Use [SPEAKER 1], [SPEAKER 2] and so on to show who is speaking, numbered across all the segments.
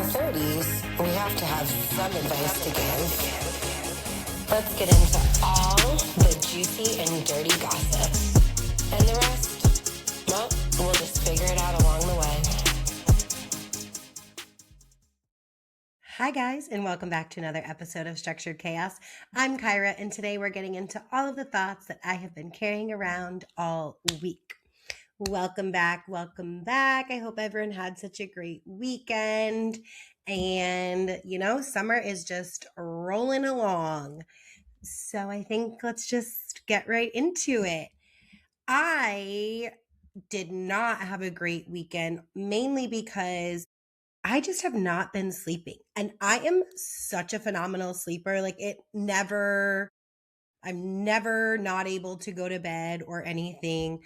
[SPEAKER 1] 30s, we have to have some advice to give. Let's get into all the juicy and dirty gossip. And the rest, well, we'll just figure it out along the way.
[SPEAKER 2] Hi guys, and welcome back to another episode of Structured Chaos. I'm Kyra, and today we're getting into all of the thoughts that I have been carrying around all week. Welcome back. I hope everyone had such a great weekend. And, summer is just rolling along. So I think let's just get right into it. I did not have a great weekend, mainly because I just have not been sleeping. And I am such a phenomenal sleeper. I'm never not able to go to bed or anything.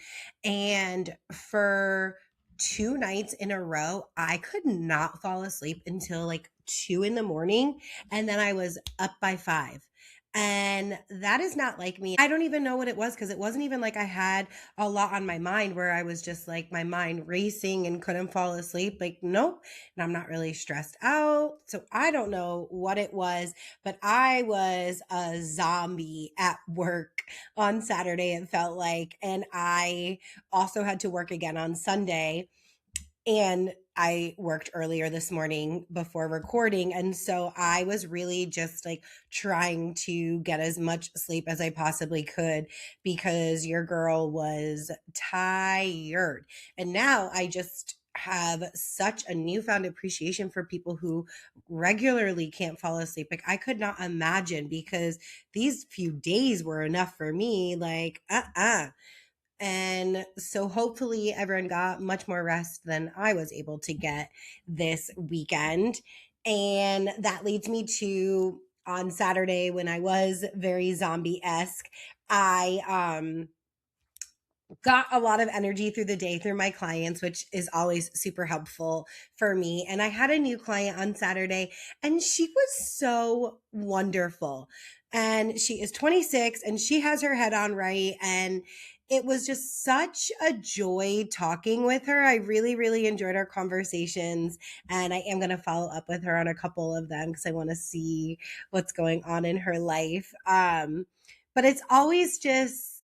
[SPEAKER 2] And for 2 nights in a row, I could not fall asleep until like 2 in the morning. And then I was up by 5. And that is not like me. I don't even know what it was because it wasn't even like I had a lot on my mind where I was just like my mind racing and couldn't fall asleep. Like, nope. And I'm not really stressed out. So I don't know what it was, but I was a zombie at work on Saturday, it felt like. And I also had to work again on Sunday. And I worked earlier this morning before recording. And so I was really just like trying to get as much sleep as I possibly could because your girl was tired. And now I just have such a newfound appreciation for people who regularly can't fall asleep. Like I could not imagine because these few days were enough for me. Like, And so hopefully everyone got much more rest than I was able to get this weekend. And that leads me to on Saturday when I was very zombie-esque, I got a lot of energy through the day through my clients, which is always super helpful for me. And I had a new client on Saturday, and she was so wonderful. And she is 26 and she has her head on right. And it was just such a joy talking with her. I really, really enjoyed our conversations. And I am going to follow up with her on a couple of them because I want to see what's going on in her life. But it's always just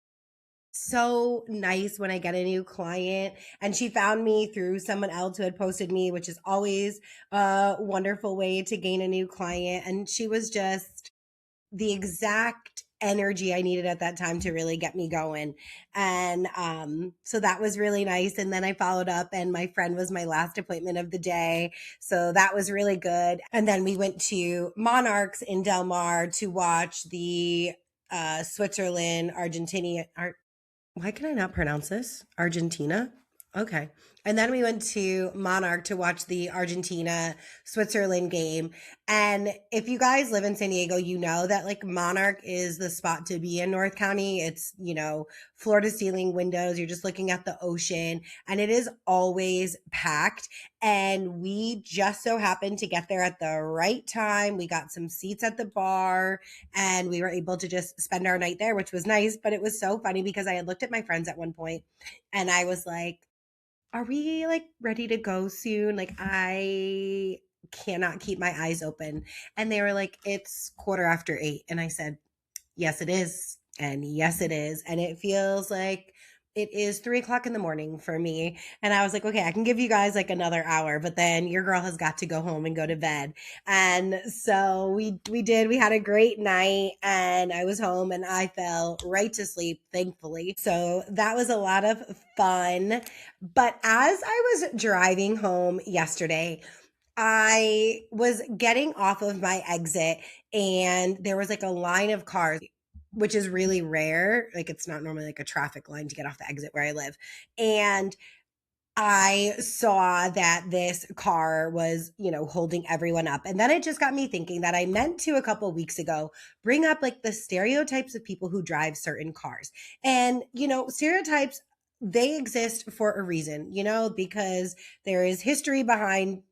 [SPEAKER 2] so nice when I get a new client, and she found me through someone else who had posted me, which is always a wonderful way to gain a new client. And she was just the exact energy I needed at that time to really get me going. And so that was really nice. And then I followed up, and my friend was my last appointment of the day. So that was really good. And then we went to Monarchs in Del Mar to watch the Switzerland, Argentina. Why can I not pronounce this? Argentina? Okay. And then we went to Monarch to watch the Argentina Switzerland game. And if you guys live in San Diego, you know that like Monarch is the spot to be in North County. It's, floor to ceiling windows. You're just looking at the ocean, and it is always packed. And we just so happened to get there at the right time. We got some seats at the bar, and we were able to just spend our night there, which was nice. But it was so funny because I had looked at my friends at one point and I was like, are we like ready to go soon? Like I cannot keep my eyes open. And they were like, it's 8:15. And I said, yes, it is. And yes, it is. And it feels like it is 3:00 in the morning for me. And I was like, okay, I can give you guys like another hour, but then your girl has got to go home and go to bed. And so we did. We had a great night, and I was home and I fell right to sleep, thankfully. So that was a lot of fun. But as I was driving home yesterday, I was getting off of my exit, and there was like a line of cars, which is really rare. Like it's not normally like a traffic line to get off the exit where I live. And I saw that this car was, holding everyone up. And then it just got me thinking that I meant to a couple weeks ago bring up like the stereotypes of people who drive certain cars. And, stereotypes, they exist for a reason, because there is history behind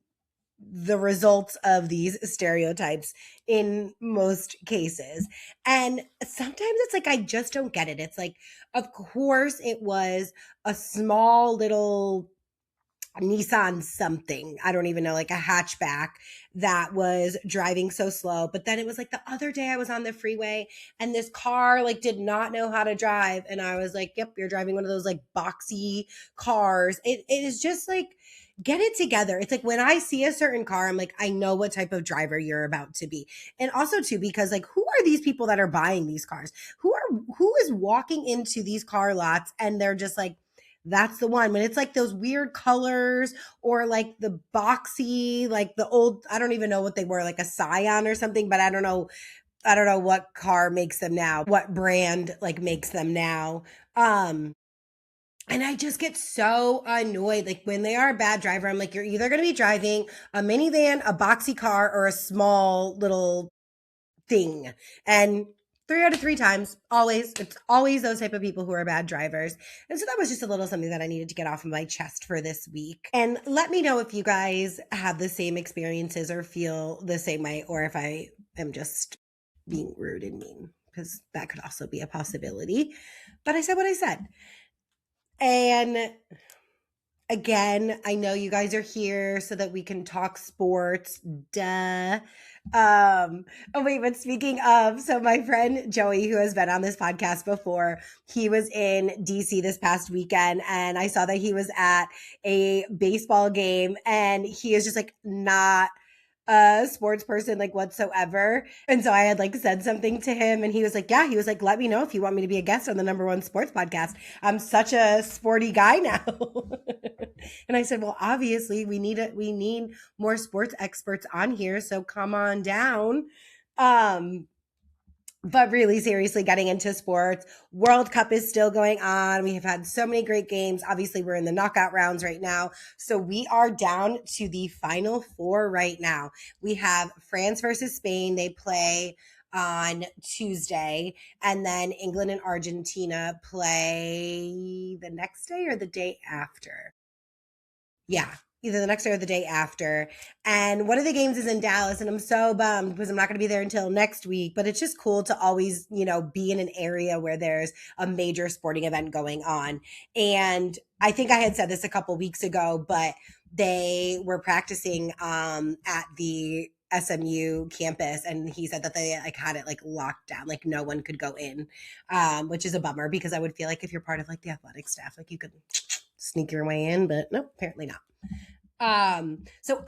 [SPEAKER 2] the results of these stereotypes in most cases. And sometimes it's like, I just don't get it. It's like, of course, it was a small little Nissan something. I don't even know, like a hatchback that was driving so slow. But then it was like the other day I was on the freeway and this car like did not know how to drive. And I was like, yep, you're driving one of those like boxy cars. It is just like, get it together. It's like when I see a certain car, I'm like, I know what type of driver you're about to be. And also too, because like, who are these people that are buying these cars? Who is walking into these car lots and they're just like, that's the one. When it's like those weird colors or like the boxy, like the old, I don't even know what they were, like a Scion or something, but I don't know. I don't know what car makes them now, what brand like makes them now. And I just get so annoyed. Like when they are a bad driver, I'm like, you're either going to be driving a minivan, a boxy car, or a small little thing. And 3 out of 3 times, it's always those type of people who are bad drivers. And so that was just a little something that I needed to get off of my chest for this week. And let me know if you guys have the same experiences or feel the same way, or if I am just being rude and mean, because that could also be a possibility. But I said what I said. And again, I know you guys are here so that we can talk sports. Duh. Oh wait, but speaking of, so my friend Joey, who has been on this podcast before, he was in DC this past weekend and I saw that he was at a baseball game and he is just like not a sports person like whatsoever. And so I had like said something to him and he was like, yeah, he was like, let me know if you want me to be a guest on the #1 sports podcast. I'm such a sporty guy now. And I said, well, obviously we need more sports experts on here. So come on down. But really seriously getting into sports, World Cup is still going on. We have had so many great games. Obviously, we're in the knockout rounds right now. So we are down to the final four right now. We have France versus Spain. They play on Tuesday. And then England and Argentina play the next day or the day after. Yeah, either the next day or the day after. And one of the games is in Dallas, and I'm so bummed because I'm not going to be there until next week. But it's just cool to always, be in an area where there's a major sporting event going on. And I think I had said this a couple weeks ago, but they were practicing at the SMU campus, and he said that they like had it like locked down, like no one could go in, which is a bummer because I would feel like if you're part of like the athletic staff, like you could sneak your way in, but no, apparently not. So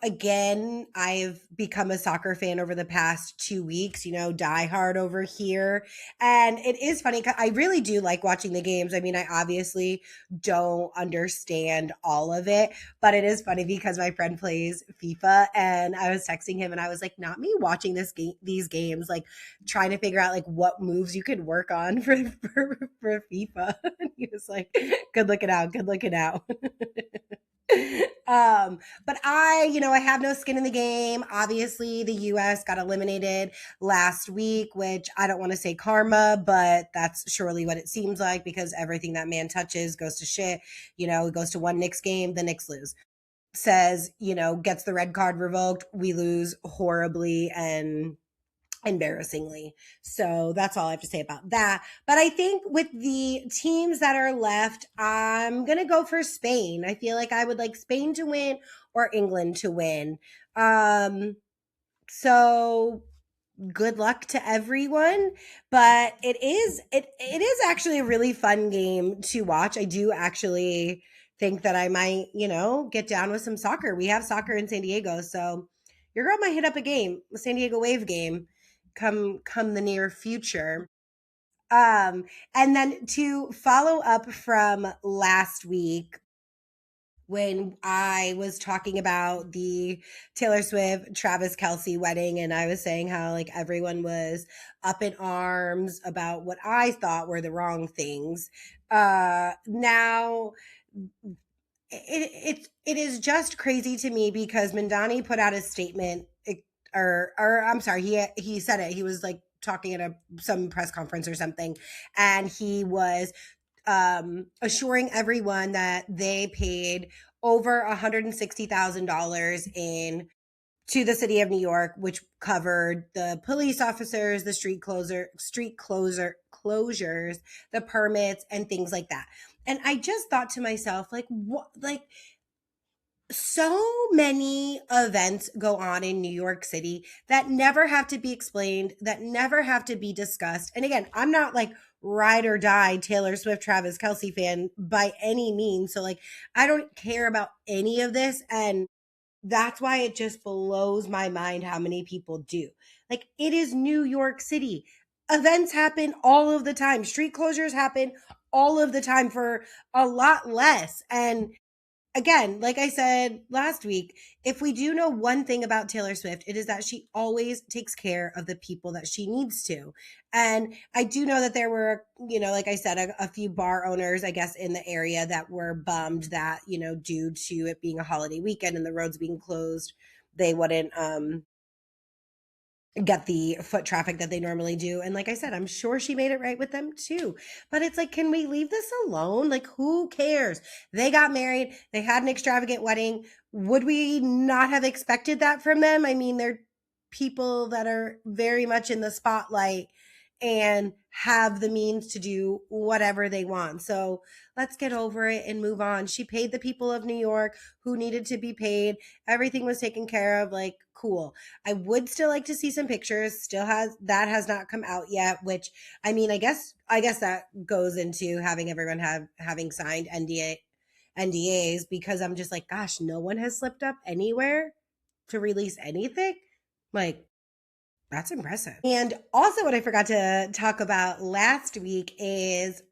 [SPEAKER 2] again, I've become a soccer fan over the past 2 weeks, die hard over here. And it is funny. I really do like watching the games. I mean, I obviously don't understand all of it, but it is funny because my friend plays FIFA and I was texting him and I was like, not me watching these games, like trying to figure out like what moves you could work on for FIFA. And he was like, good looking out. But I have no skin in the game. Obviously, the US got eliminated last week, which I don't want to say karma, but that's surely what it seems like because everything that man touches goes to shit. It goes to one Knicks game, the Knicks lose. Says, gets the red card revoked, we lose horribly and embarrassingly. So that's all I have to say about that. But I think with the teams that are left, I'm going to go for Spain. I feel like I would like Spain to win or England to win. So good luck to everyone, but it is actually a really fun game to watch. I do actually think that I might, get down with some soccer. We have soccer in San Diego, so your girl might hit up a San Diego Wave game come the near future. And then to follow up from last week when I was talking about the Taylor Swift Travis Kelce wedding and I was saying how like everyone was up in arms about what I thought were the wrong things. Now it is just crazy to me because Mandani put out a statement or I'm sorry, he said it. He was like talking at some press conference or something, and he was assuring everyone that they paid over $160,000 in to the city of New York, which covered the police officers, the street closures, the permits, and things like that. And I just thought to myself, like, what, like, so many events go on in New York City that never have to be explained, that never have to be discussed. And again, I'm not like ride or die Taylor Swift, Travis Kelce fan by any means. So, like, I don't care about any of this. And that's why it just blows my mind how many people do. Like, it is New York City. Events happen all of the time, street closures happen all of the time for a lot less. And again, like I said last week, if we do know one thing about Taylor Swift, it is that she always takes care of the people that she needs to. And I do know that there were, like I said, a few bar owners, I guess, in the area that were bummed that, due to it being a holiday weekend and the roads being closed, they wouldn't get the foot traffic that they normally do. And like I said, I'm sure she made it right with them too. But it's like, can we leave this alone? Like, who cares? They got married, they had an extravagant wedding. Would we not have expected that from them? I mean, they're people that are very much in the spotlight and have the means to do whatever they want. So let's get over it and move on. She paid the people of New York who needed to be paid. Everything was taken care of. Like, cool. I would still like to see some pictures. Still has not come out yet, which, I mean, I guess that goes into having everyone having signed NDAs, because I'm just like, gosh, no one has slipped up anywhere to release anything. Like, that's impressive. And also, what I forgot to talk about last week is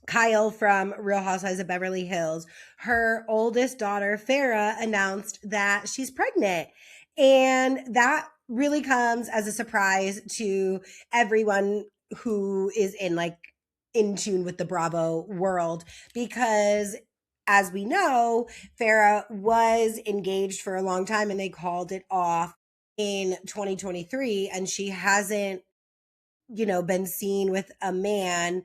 [SPEAKER 2] Kyle from Real Housewives of Beverly Hills. Her oldest daughter, Farrah, announced that she's pregnant. And that really comes as a surprise to everyone who is in tune with the Bravo world, because as we know, Farrah was engaged for a long time and they called it off in 2023, and she hasn't been seen with a man,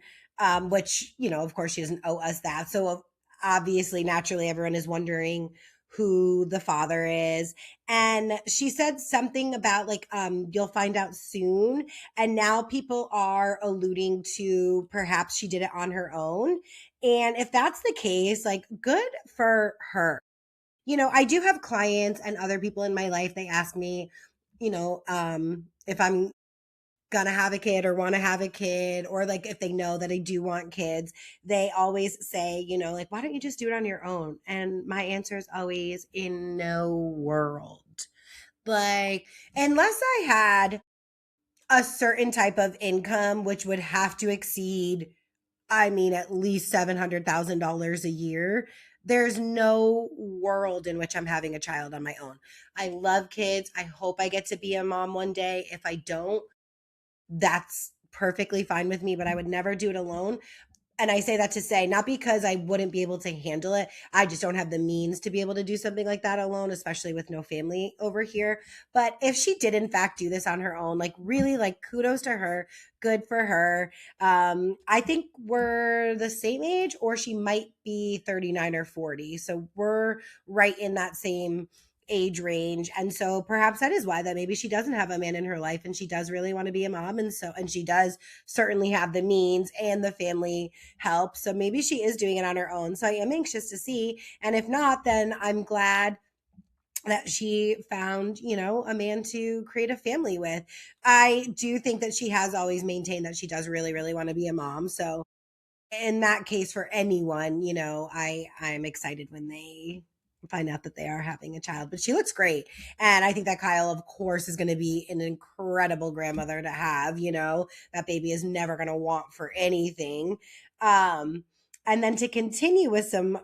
[SPEAKER 2] which, of course, she doesn't owe us that. So obviously, naturally, everyone is wondering who the father is. And she said something about like, you'll find out soon. And now people are alluding to perhaps she did it on her own. And if that's the case, like, good for her. I do have clients and other people in my life, they ask me, if I'm gonna have a kid or want to have a kid, or like if they know that I do want kids, they always say, like, why don't you just do it on your own? And my answer is always, in no world. Like, unless I had a certain type of income, which would have to exceed, I mean, at least $700,000 a year, there's no world in which I'm having a child on my own. I love kids. I hope I get to be a mom one day. If I don't, that's perfectly fine with me, but I would never do it alone. And I say that to say, not because I wouldn't be able to handle it. I just don't have the means to be able to do something like that alone, especially with no family over here. But if she did, in fact, do this on her own, like, really, like, kudos to her. Good for her. I think we're the same age, or she might be 39 or 40. So we're right in that same age range. And so perhaps that is why that maybe she doesn't have a man in her life and she does really want to be a mom. And she does certainly have the means and the family help. So maybe she is doing it on her own. So I am anxious to see. And if not, then I'm glad that she found, a man to create a family with. I do think that she has always maintained that she does really, really want to be a mom. So in that case, for anyone, I'm excited when they find out that they are having a child. But she looks great. And I think that Kyle, of course, is going to be an incredible grandmother to have. That baby is never going to want for anything. And then to continue with some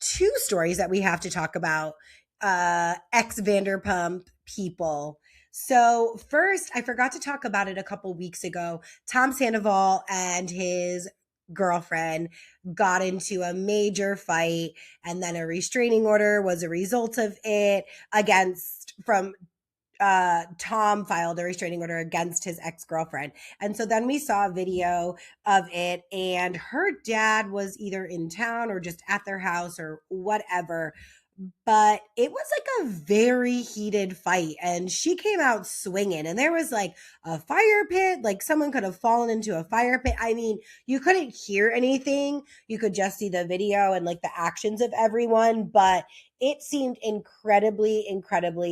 [SPEAKER 2] two stories that we have to talk about, ex Vanderpump people. So first, I forgot to talk about it a couple weeks ago. Tom Sandoval and his girlfriend got into a major fight, and then a restraining order was a result of it against from Tom filed a restraining order against his ex-girlfriend. And so then we saw a video of it, and her dad was either in town or just at their house or whatever, but it was like a very heated fight and she came out swinging and there was like a fire pit, like someone could have fallen into a fire pit. I mean, you couldn't hear anything, you could just see the video and like the actions of everyone, but it seemed incredibly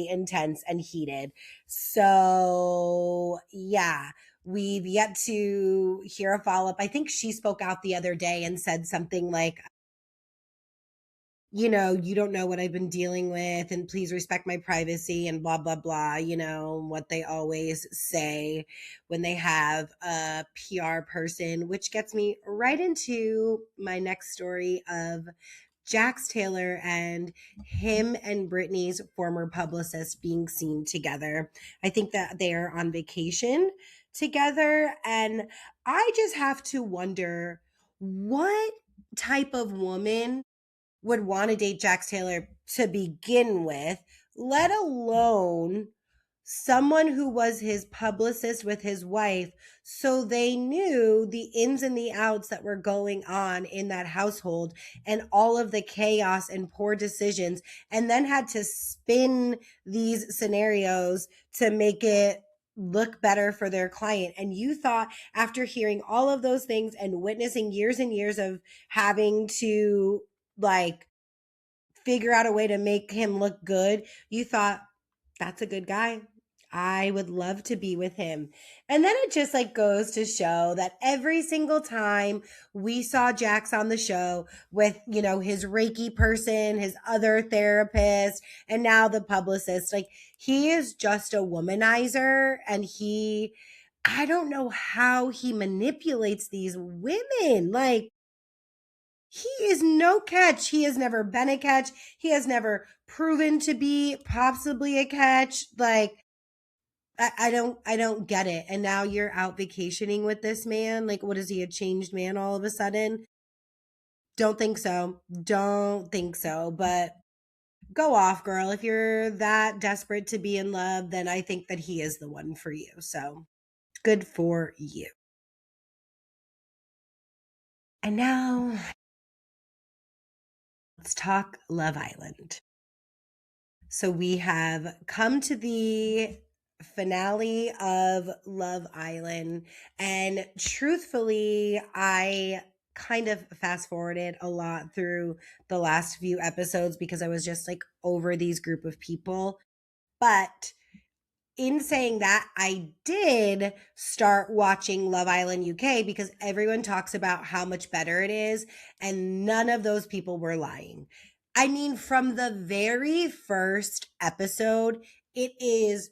[SPEAKER 2] intense and heated. So yeah, we've yet to hear a follow-up. I think she spoke out the other day and said something like, you don't know what I've been dealing with, and please respect my privacy, and blah, blah, blah, what they always say when they have a PR person, which gets me right into my next story of Jax Taylor and him and Britney's former publicist being seen together. I think that they are on vacation together. And I just have to wonder what type of woman would want to date Jax Taylor to begin with, let alone someone who was his publicist with his wife. So they knew the ins and the outs that were going on in that household and all of the chaos and poor decisions, and then had to spin these scenarios to make it look better for their client. And you thought, after hearing all of those things and witnessing years and years of having to like figure out a way to make him look good, you thought, that's a good guy, I would love to be with him. And then it just like goes to show that every single time we saw Jax on the show with, his Reiki person, his other therapist, and now the publicist, like he is just a womanizer. And I don't know how he manipulates these women. Like, he is no catch. He has never been a catch. He has never proven to be possibly a catch. Like, I don't get it. And now you're out vacationing with this man. Like, what is he, a changed man all of a sudden? Don't think so. Don't think so. But go off, girl. If you're that desperate to be in love, then I think that he is the one for you. So good for you. And now let's talk Love Island. So we have come to the finale of Love Island. And truthfully, I kind of fast forwarded a lot through the last few episodes because I was just like over these group of people. But in saying that, I did start watching Love Island UK because everyone talks about how much better it is, and none of those people were lying. I mean, from the very first episode, it is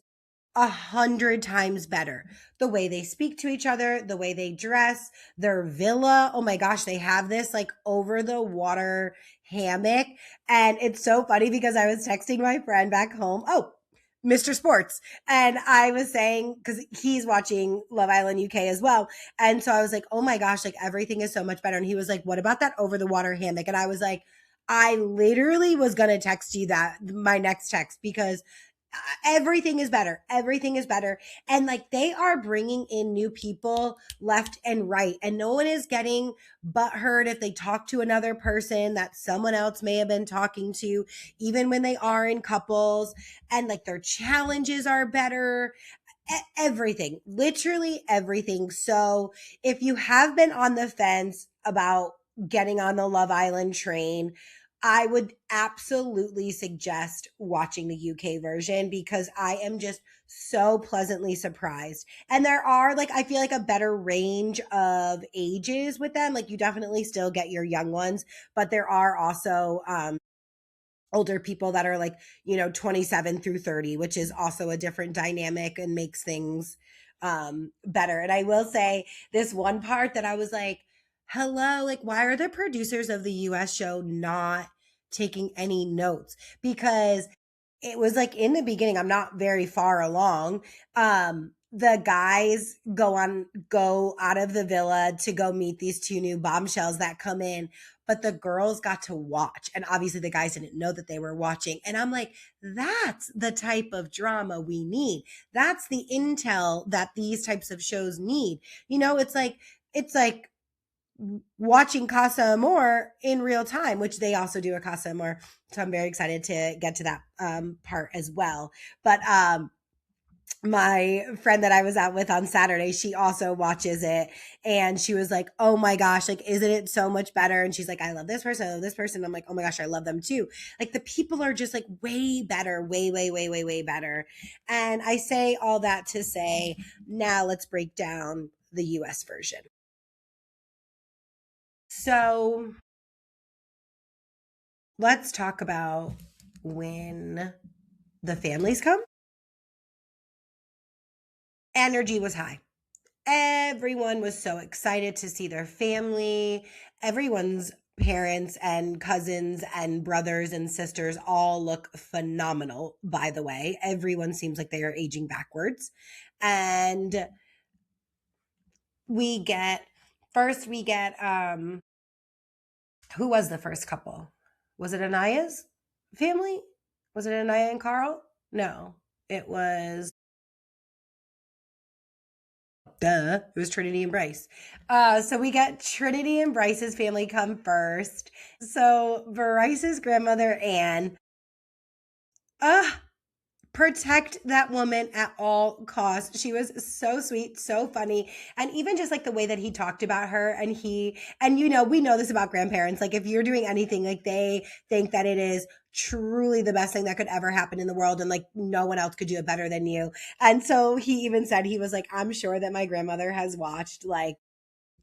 [SPEAKER 2] 100 times better. The way they speak to each other, the way they dress, their villa. Oh my gosh, they have this like over the water hammock. And it's so funny because I was texting my friend back home. Oh, Mr. Sports. And I was saying, because he's watching Love Island UK as well. And so I was like, oh my gosh, like everything is so much better. And he was like, what about that over the water hammock? And I was like, I literally was going to text you that my next text because everything is better. Everything is better. And like they are bringing in new people left and right. And no one is getting butthurt if they talk to another person that someone else may have been talking to, even when they are in couples. And like their challenges are better. Everything, literally everything. So if you have been on the fence about getting on the Love Island train, I would absolutely suggest watching the UK version because I am just so pleasantly surprised. And there are like, I feel like a better range of ages with them. Like you definitely still get your young ones, but there are also, older people that are like, 27 through 30, which is also a different dynamic and makes things better. And I will say this one part that I was like, hello, like why are the producers of the US show not taking any notes? Because it was like in the beginning, I'm not very far along. The guys go out of the villa to go meet these two new bombshells that come in, but the girls got to watch. And obviously the guys didn't know that they were watching. And I'm like, that's the type of drama we need. That's the intel that these types of shows need. It's like watching Casa Amor in real time, which they also do a Casa Amor. So I'm very excited to get to that part as well. But my friend that I was out with on Saturday, she also watches it, and she was like, "Oh my gosh, like isn't it so much better?" And she's like, "I love this person, I love this person." I'm like, "Oh my gosh, I love them too." Like the people are just like way better, way better. And I say all that to say, now let's break down the US version. So, let's talk about when the families come. Energy was high. Everyone was so excited to see their family. Everyone's parents and cousins and brothers and sisters all look phenomenal, by the way. Everyone seems like they are aging backwards. And we get we get who was the first couple? Was it Anaya's family? Was it Anaya and Carl? No. It was duh. It was Trinity and Bryce. So we got Trinity and Bryce's family come first. So Bryce's grandmother Anne, uh, protect that woman at all costs. She was so sweet, so funny. And even just like the way that he talked about her, and we know this about grandparents. Like if you're doing anything, like they think that it is truly the best thing that could ever happen in the world, and like no one else could do it better than you. And so he even said, he was like, I'm sure that my grandmother has watched like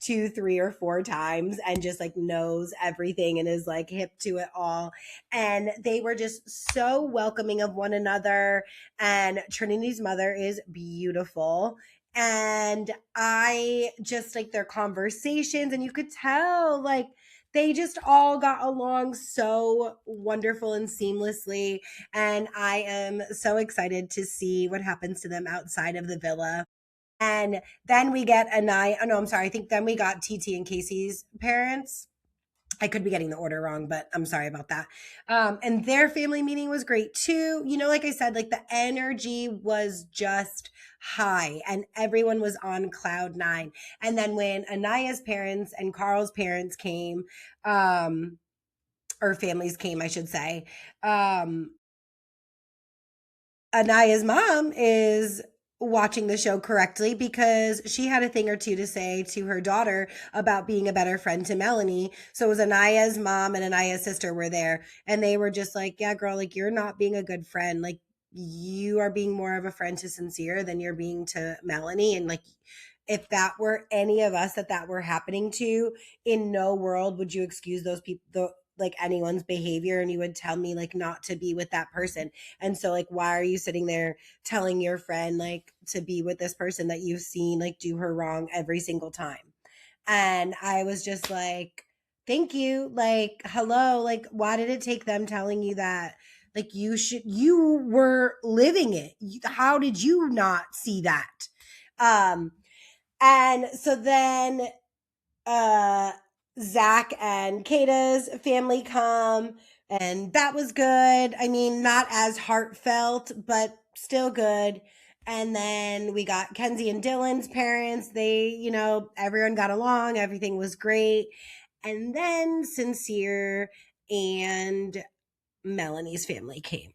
[SPEAKER 2] two, three, or four times and just like knows everything and is like hip to it all. And they were just so welcoming of one another. And Trinity's mother is beautiful. And I just like their conversations, and you could tell like they just all got along so wonderful and seamlessly. And I am so excited to see what happens to them outside of the villa. And then we get Anaya. Oh no, I'm sorry. I think then we got TT and Casey's parents. I could be getting the order wrong, but I'm sorry about that. And their family meeting was great too. Like I said, like the energy was just high and everyone was on cloud nine. And then when Anaya's parents and Carl's parents came, or families came, I should say, Anaya's mom is watching the show correctly because she had a thing or two to say to her daughter about being a better friend to Melanie. So it was Anaya's mom and Anaya's sister were there, and they were just like, yeah, girl, like you're not being a good friend. Like you are being more of a friend to Sincere than you're being to Melanie. And like, if that were any of us that were happening to, in no world would you excuse those people, like anyone's behavior, and you would tell me like not to be with that person. And so like why are you sitting there telling your friend like to be with this person that you've seen like do her wrong every single time? And I was just like, thank you, like hello, like why did it take them telling you that? Like you were living it. How did you not see that? And so then uh Zach and Kata's family come, and that was good. I mean, not as heartfelt, but still good. And then we got Kenzie and Dylan's parents. They, everyone got along, everything was great. And then Sincere and Melanie's family came.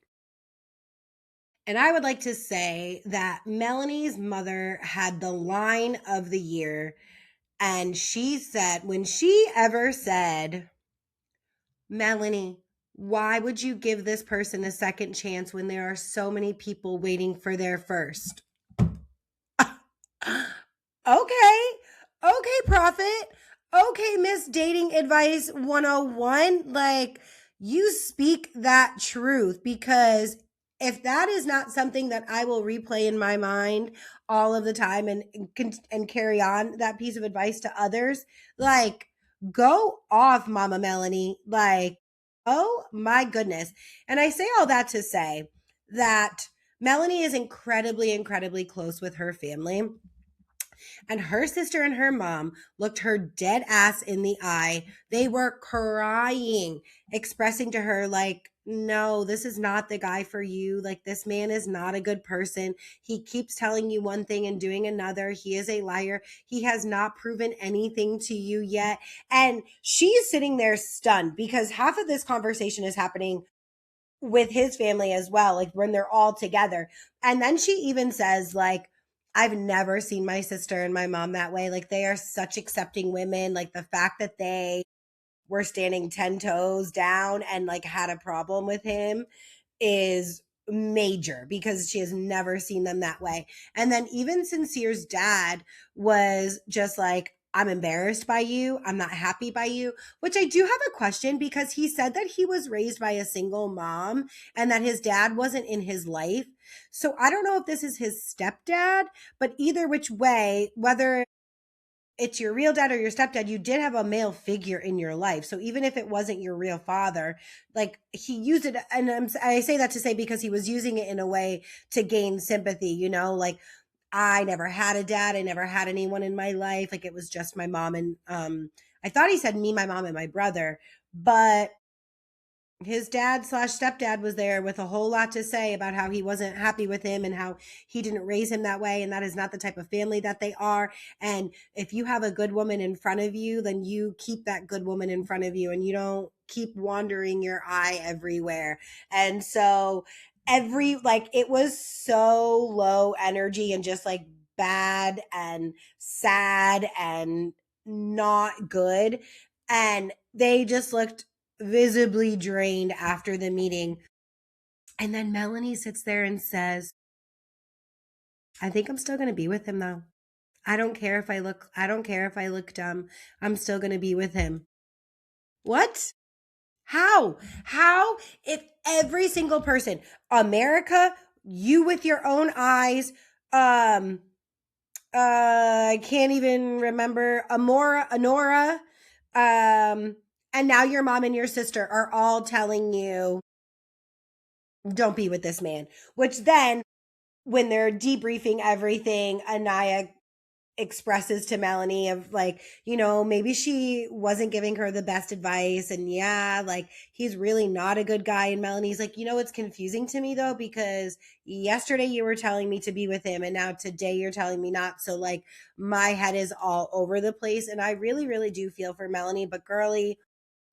[SPEAKER 2] And I would like to say that Melanie's mother had the line of the year. And she said, when she ever said, Melanie, why would you give this person a second chance when there are so many people waiting for their first? Okay. Okay, Prophet. Okay, Miss Dating Advice 101. Like, you speak that truth, because if that is not something that I will replay in my mind all of the time and carry on that piece of advice to others, like, go off, Mama Melanie. Like, oh my goodness. And I say all that to say that Melanie is incredibly, incredibly close with her family. And her sister and her mom looked her dead ass in the eye. They were crying, expressing to her, like, no, this is not the guy for you. Like, this man is not a good person. He keeps telling you one thing and doing another. He is a liar. He has not proven anything to you yet. And she's sitting there stunned because half of this conversation is happening with his family as well, like when they're all together. And then she even says, like, I've never seen my sister and my mom that way. Like, they are such accepting women. Like, the fact that they were standing 10 toes down and like had a problem with him is major because she has never seen them that way. And then even Sincere's dad was just like, I'm embarrassed by you. I'm not happy by you, which I do have a question because he said that he was raised by a single mom and that his dad wasn't in his life. So I don't know if this is his stepdad, but either which way, whether it's your real dad or your stepdad, you did have a male figure in your life. So even if it wasn't your real father, like he used it, and I say that to say because he was using it in a way to gain sympathy, you know, like I never had a dad, I never had anyone in my life, like it was just my mom and I thought he said me, my mom, and my brother, but his dad slash stepdad was there with a whole lot to say about how he wasn't happy with him and how he didn't raise him that way. And that is not the type of family that they are. And if you have a good woman in front of you, then you keep that good woman in front of you and you don't keep wandering your eye everywhere. And so it was so low energy and just like bad and sad and not good. And they just looked visibly drained after the meeting. And then Melanie sits there and says, I think I'm still going to be with him though. I don't care if I look dumb. I'm still going to be with him. What? How? How? If every single person, America, you with your own eyes, I can't even remember, Honora, and now your mom and your sister are all telling you don't be with this man, which then when they're debriefing everything, Anaya expresses to Melanie of like, you know, maybe she wasn't giving her the best advice. And yeah, like he's really not a good guy. And Melanie's like, you know, it's confusing to me though, because yesterday you were telling me to be with him and now today you're telling me not. So like my head is all over the place. And I really, really do feel for Melanie, but girly,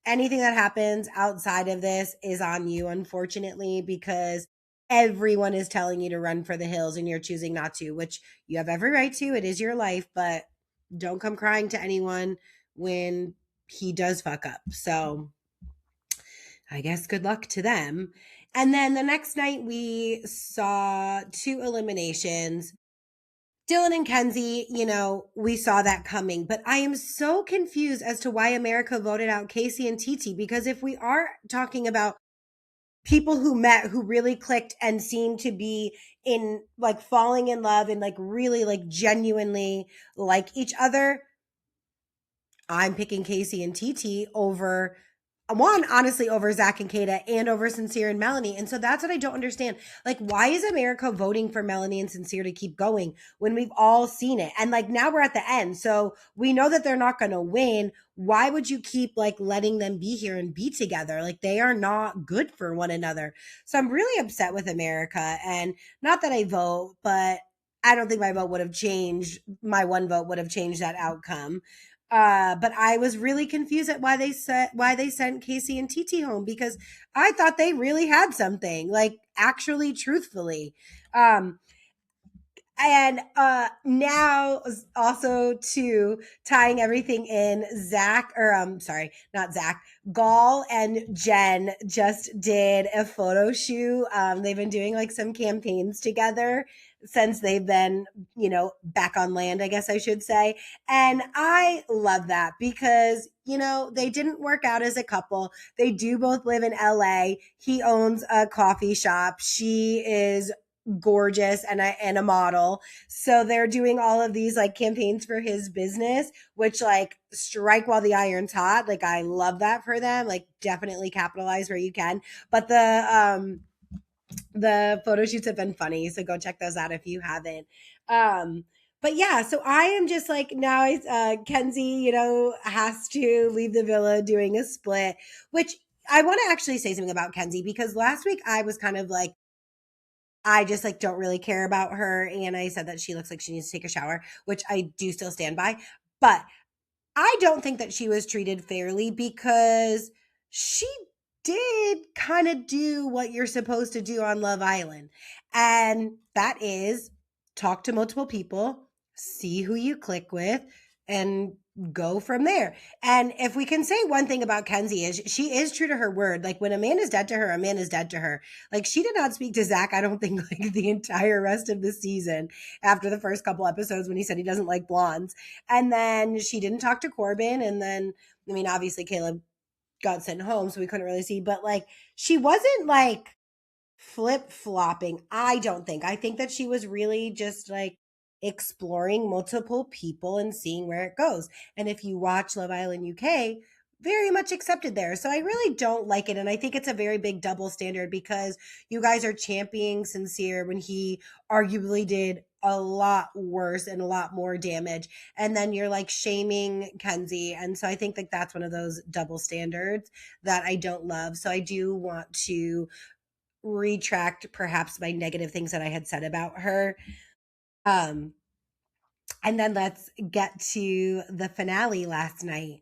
[SPEAKER 2] anything that happens outside of this is on you, unfortunately, because everyone is telling you to run for the hills and you're choosing not to, which you have every right to. It is your life, but don't come crying to anyone when he does fuck up. So I guess good luck to them. And then the next night we saw two eliminations. Dylan and Kenzie, you know, we saw that coming, but I am so confused as to why America voted out Casey and Titi, because if we are talking about people who met, who really clicked and seemed to be in like falling in love and like really like genuinely like each other, I'm picking Casey and Titi over one, honestly, over Zach and Kata and over Sincere and Melanie. And so that's what I don't understand. Like, why is America voting for Melanie and Sincere to keep going when we've all seen it? And like now we're at the end. So we know that they're not going to win. Why would you keep like letting them be here and be together? Like they are not good for one another. So I'm really upset with America. And not that I vote, but I don't think my vote would have changed. My one vote would have changed that outcome. But I was really confused at why they sent Casey and TT home, because I thought they really had something, like actually truthfully. And now also to tying everything in, Zach, or sorry, not Zach, Gall and Jen just did a photo shoot. They've been doing like some campaigns together since they've been, you know, back on land, I guess I should say. And I love that because, you know, they didn't work out as a couple. They do both live in LA. He owns a coffee shop. She is gorgeous and a model. So they're doing all of these like campaigns for his business, which like strike while the iron's hot. Like I love that for them. Like definitely capitalize where you can. But the photo shoots have been funny, so go check those out if you haven't. But yeah, so I am just like now. Kenzie, has to leave the villa doing a split, which I want to actually say something about Kenzie because last week I was kind of like, I just like don't really care about her, and I said that she looks like she needs to take a shower, which I do still stand by. But I don't think that she was treated fairly because she did kind of do what you're supposed to do on Love Island. And that is talk to multiple people, see who you click with, and go from there. And if we can say one thing about Kenzie is she is true to her word. Like when a man is dead to her, a man is dead to her. Like she did not speak to Zach, I don't think, like the entire rest of the season after the first couple episodes when he said he doesn't like blondes. And then she didn't talk to Corbin. And then, I mean, obviously Caleb got sent home, so we couldn't really see, but like she wasn't like flip flopping. I don't think. I think that she was really just like exploring multiple people and seeing where it goes. And if you watch Love Island UK, very much accepted there. So I really don't like it. And I think it's a very big double standard because you guys are championing Sincere when he arguably did a lot worse and a lot more damage. And then you're like shaming Kenzie. And so I think that that's one of those double standards that I don't love. So I do want to retract perhaps my negative things that I had said about her. Um, and then let's get to the finale last night.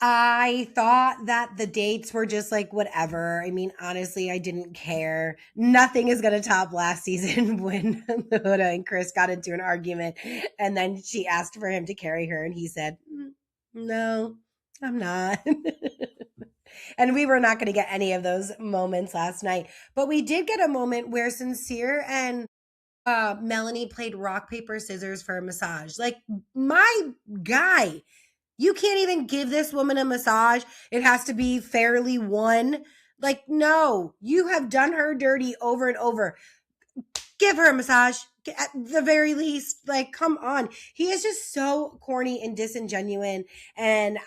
[SPEAKER 2] I thought that the dates were just like whatever. I mean, honestly, I didn't care. Nothing is going to top last season when Huda and Chris got into an argument and then she asked for him to carry her and he said, No, I'm not. And we were not going to get any of those moments last night. But we did get a moment where Sincere and Melanie played rock, paper, scissors for a massage. Like, my guy, you can't even give this woman a massage. It has to be fairly won. Like, no, you have done her dirty over and over. Give her a massage at the very least. Like, come on. He is just so corny and disingenuous. And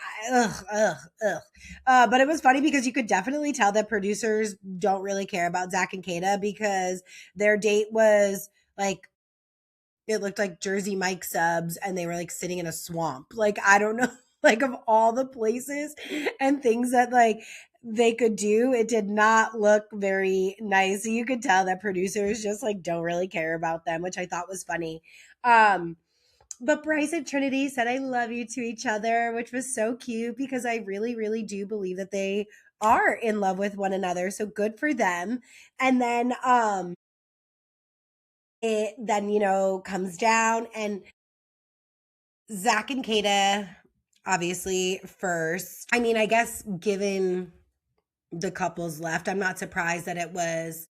[SPEAKER 2] but it was funny because you could definitely tell that producers don't really care about Zach and Kata because their date was like, it looked like Jersey Mike subs and they were like sitting in a swamp. Like, I don't know, like of all the places and things that like they could do, it did not look very nice. So you could tell that producers just like don't really care about them, which I thought was funny. But Bryce and Trinity said I love you to each other, which was so cute because I really, really do believe that they are in love with one another. So good for them. And then it then, comes down and Zach and Kata, obviously, first. I mean, I guess given the couples left, I'm not surprised that it was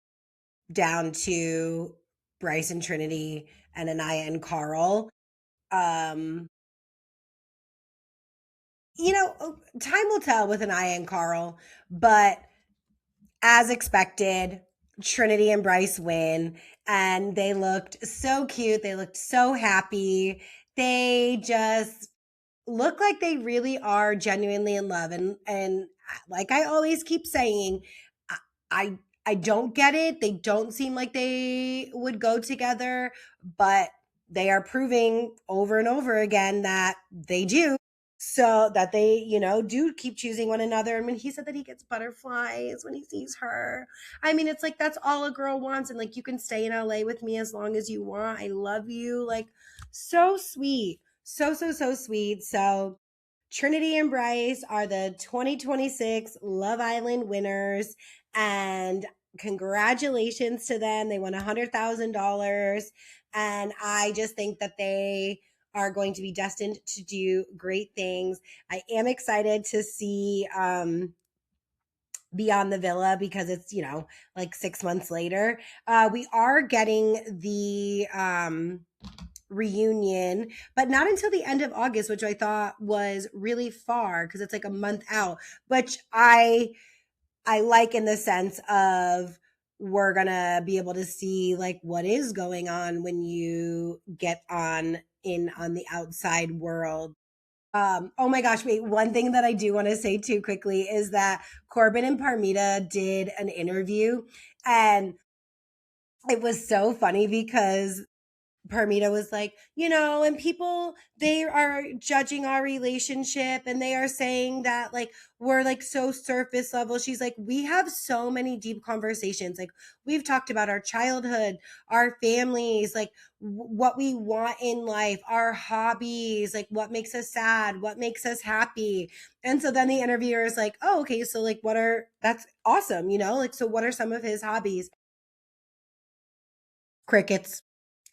[SPEAKER 2] down to Bryce and Trinity and Anaya and Carl. Um, time will tell with Anaya and Carl, but as expected, Trinity and Bryce win, and they looked so cute. They looked so happy. They just look like they really are genuinely in love. And like I always keep saying, I I I don't get it. They don't seem like they would go together, but they are proving over and over again that they do. So that they, do keep choosing one another. And when he said that he gets butterflies when he sees her, I mean, it's like that's all a girl wants. And like, you can stay in LA with me as long as you want. I love you. Like, so sweet. So, so, so sweet. So, Trinity and Bryce are the 2026 Love Island winners. And congratulations to them. They won $100,000. And I just think that they are going to be destined to do great things. I am excited to see Beyond the Villa because it's, like 6 months later. We are getting the reunion, but not until the end of August, which I thought was really far because it's like a month out, which I like in the sense of we're gonna be able to see like what is going on when you get on the outside world. Oh my gosh, wait, one thing that I do want to say too quickly is that Corbin and Parmita did an interview and it was so funny because Parmita was like, and people, they are judging our relationship and they are saying that like we're like so surface level. She's like, we have so many deep conversations. Like we've talked about our childhood, our families, like what we want in life, our hobbies, like what makes us sad, what makes us happy. And so then the interviewer is like, oh, okay, so like that's awesome, like, so what are some of his hobbies? Crickets.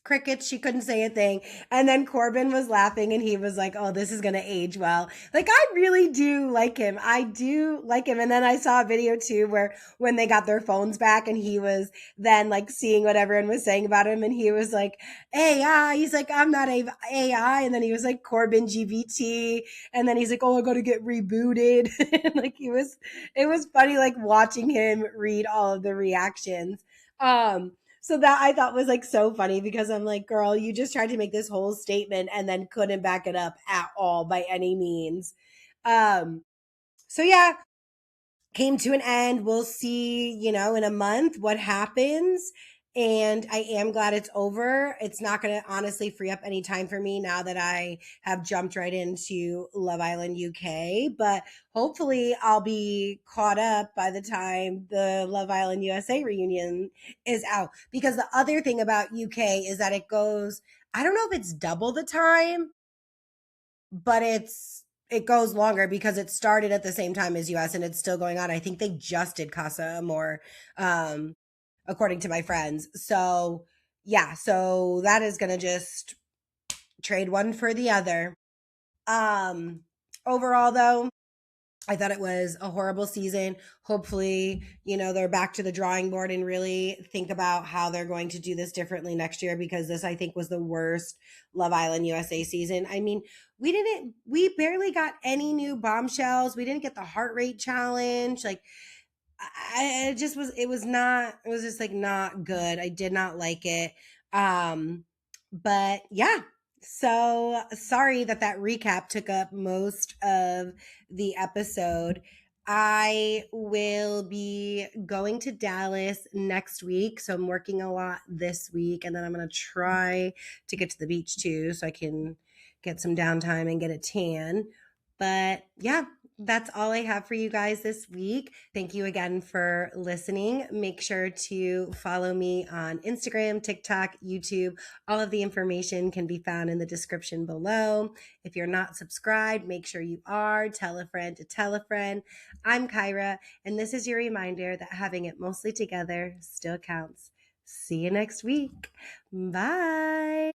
[SPEAKER 2] Crickets. She couldn't say a thing. And then Corbin was laughing and he was like, oh, this is going to age well. Like, I really do like him. I do like him. And then I saw a video too where when they got their phones back and he was then like seeing what everyone was saying about him and he was like, AI. He's like, I'm not AI. And then he was like, Corbin GBT. And then he's like, oh, I got to get rebooted. Like, it was funny, like watching him read all of the reactions. So that I thought was like so funny because I'm like, girl, you just tried to make this whole statement and then couldn't back it up at all by any means. Um, so yeah, came to an end. We'll see, in a month what happens. And I am glad it's over. It's not going to honestly free up any time for me now that I have jumped right into Love Island UK. But hopefully, I'll be caught up by the time the Love Island USA reunion is out. Because the other thing about UK is that I don't know if it's double the time, but it goes longer because it started at the same time as US and it's still going on. I think they just did Casa Amor, um, according to my friends. So yeah, so that is gonna just trade one for the other. Um, Overall though, I thought it was a horrible season. Hopefully, they're back to the drawing board and really think about how they're going to do this differently next year because this, I think, was the worst Love Island USA season. I mean, we barely got any new bombshells. We didn't get the heart rate challenge. Like, it was just like not good. I did not like it. But yeah, so sorry that recap took up most of the episode. I will be going to Dallas next week. So I'm working a lot this week. And then I'm going to try to get to the beach too so I can get some downtime and get a tan. But yeah, that's all I have for you guys this week. Thank you again for listening. Make sure to follow me on Instagram, TikTok, YouTube. All of the information can be found in the description below. If you're not subscribed, make sure you are. Tell a friend to tell a friend. I'm Kyra, and this is your reminder that having it mostly together still counts. See you next week. Bye.